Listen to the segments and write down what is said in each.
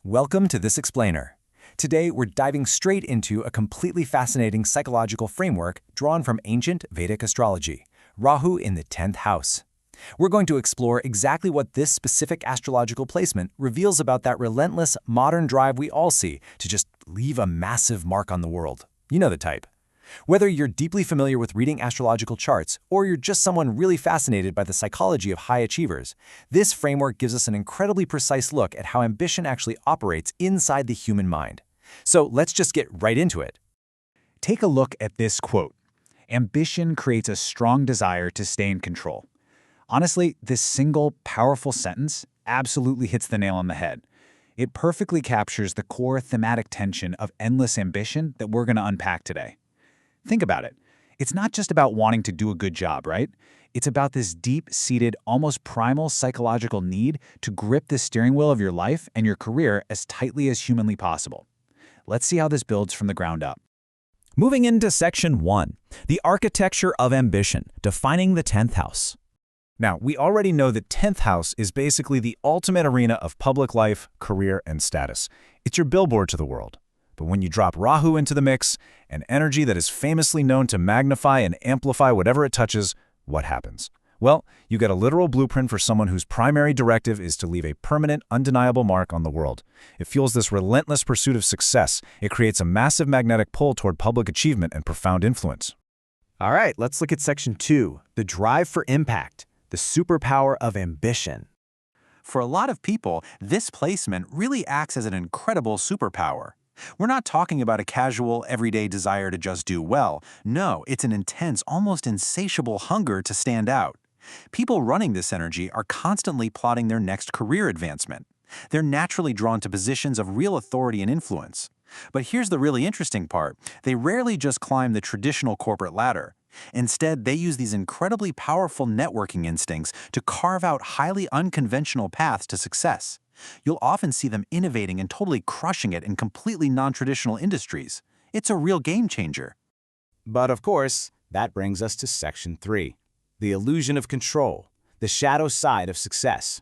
Welcome to This Explainer. Today, we're diving straight into a completely fascinating psychological framework drawn from ancient Vedic astrology, Rahu in the 10th house. We're going to explore exactly what this specific astrological placement reveals about that relentless, modern drive we all see to just leave a massive mark on the world. You know the type. Whether you're deeply familiar with reading astrological charts or you're just someone really fascinated by the psychology of high achievers, this framework gives us an incredibly precise look at how ambition actually operates inside the human mind. So let's just get right into it. Take a look at this quote. Ambition creates a strong desire to stay in control. Honestly, this single, powerful sentence absolutely hits the nail on the head. It perfectly captures the core thematic tension of endless ambition that we're going to unpack today. Think about it. It's not just about wanting to do a good job, right? It's about this deep-seated, almost primal psychological need to grip the steering wheel of your life and your career as tightly as humanly possible. Let's see how this builds from the ground up. Moving into Section 1, the architecture of ambition, defining the 10th house. Now, we already know that 10th house is basically the ultimate arena of public life, career, and status. It's your billboard to the world. But when you drop Rahu into the mix, an energy that is famously known to magnify and amplify whatever it touches, what happens? Well, you get a literal blueprint for someone whose primary directive is to leave a permanent, undeniable mark on the world. It fuels this relentless pursuit of success. It creates a massive magnetic pull toward public achievement and profound influence. All right, let's look at Section 2, the drive for impact, the superpower of ambition. For a lot of people, this placement really acts as an incredible superpower. We're not talking about a casual, everyday desire to just do well. No, it's an intense, almost insatiable hunger to stand out. People running this energy are constantly plotting their next career advancement. They're naturally drawn to positions of real authority and influence. But here's the really interesting part. They rarely just climb the traditional corporate ladder. Instead, they use these incredibly powerful networking instincts to carve out highly unconventional paths to success. You'll often see them innovating and totally crushing it in completely non-traditional industries. It's a real game changer. But of course, that brings us to Section 3, the illusion of control, the shadow side of success.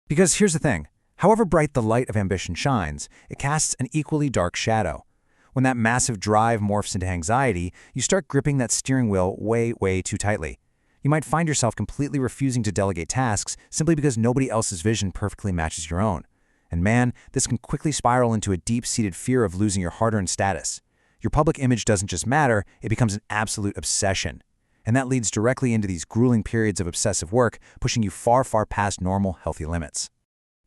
Because here's the thing, however bright the light of ambition shines, it casts an equally dark shadow. When that massive drive morphs into anxiety, you start gripping that steering wheel way too tightly. You might find yourself completely refusing to delegate tasks simply because nobody else's vision perfectly matches your own. And man, this can quickly spiral into a deep-seated fear of losing your hard-earned status. Your public image doesn't just matter, it becomes an absolute obsession. And that leads directly into these grueling periods of obsessive work, pushing you far past normal, healthy limits.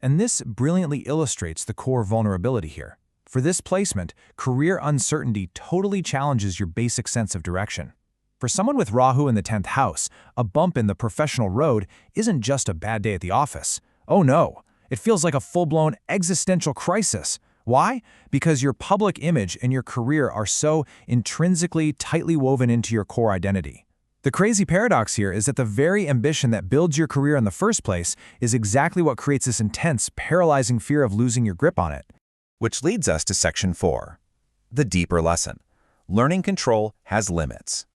And this brilliantly illustrates the core vulnerability here. For this placement, career uncertainty totally challenges your basic sense of direction. For someone with Rahu in the 10th house, a bump in the professional road isn't just a bad day at the office. Oh no, it feels like a full-blown existential crisis. Why? Because your public image and your career are so intrinsically tightly woven into your core identity. The crazy paradox here is that the very ambition that builds your career in the first place is exactly what creates this intense, paralyzing fear of losing your grip on it. Which leads us to Section 4, the deeper lesson. Learning control has limits.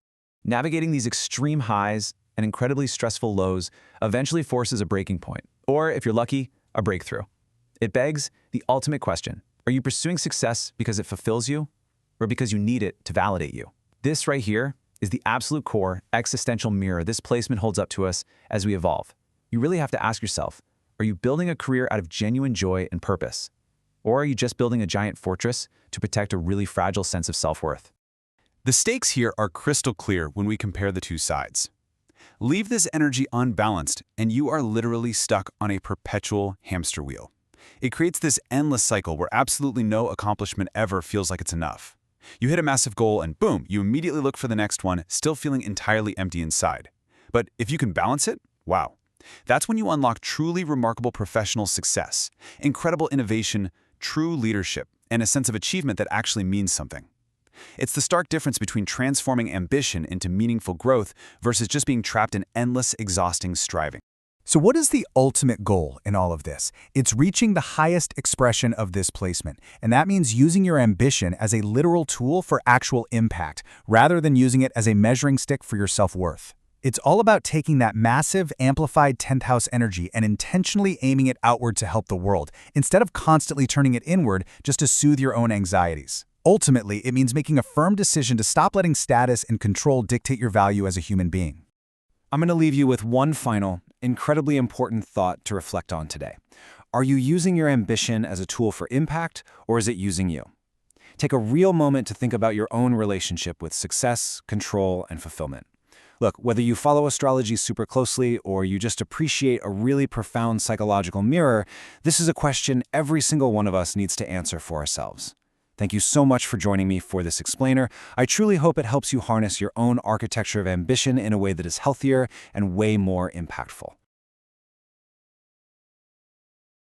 Navigating these extreme highs and incredibly stressful lows eventually forces a breaking point, or if you're lucky, a breakthrough. It begs the ultimate question. Are you pursuing success because it fulfills you, or because you need it to validate you? This right here is the absolute core existential mirror this placement holds up to us as we evolve. You really have to ask yourself, are you building a career out of genuine joy and purpose? Or are you just building a giant fortress to protect a really fragile sense of self-worth? The stakes here are crystal clear when we compare the two sides. Leave this energy unbalanced, and you are literally stuck on a perpetual hamster wheel. It creates this endless cycle where absolutely no accomplishment ever feels like it's enough. You hit a massive goal and boom, you immediately look for the next one, still feeling entirely empty inside. But if you can balance it, wow. That's when you unlock truly remarkable professional success, incredible innovation, true leadership, and a sense of achievement that actually means something. It's the stark difference between transforming ambition into meaningful growth versus just being trapped in endless, exhausting striving. So what is the ultimate goal in all of this? It's reaching the highest expression of this placement, and that means using your ambition as a literal tool for actual impact, rather than using it as a measuring stick for your self-worth. It's all about taking that massive, amplified 10th house energy and intentionally aiming it outward to help the world, instead of constantly turning it inward just to soothe your own anxieties. Ultimately, it means making a firm decision to stop letting status and control dictate your value as a human being. I'm going to leave you with one final, incredibly important thought to reflect on today. Are you using your ambition as a tool for impact, or is it using you? Take a real moment to think about your own relationship with success, control, and fulfillment. Look, whether you follow astrology super closely or you just appreciate a really profound psychological mirror, this is a question every single one of us needs to answer for ourselves. Thank you so much for joining me for this explainer. I truly hope it helps you harness your own architecture of ambition in a way that is healthier and way more impactful.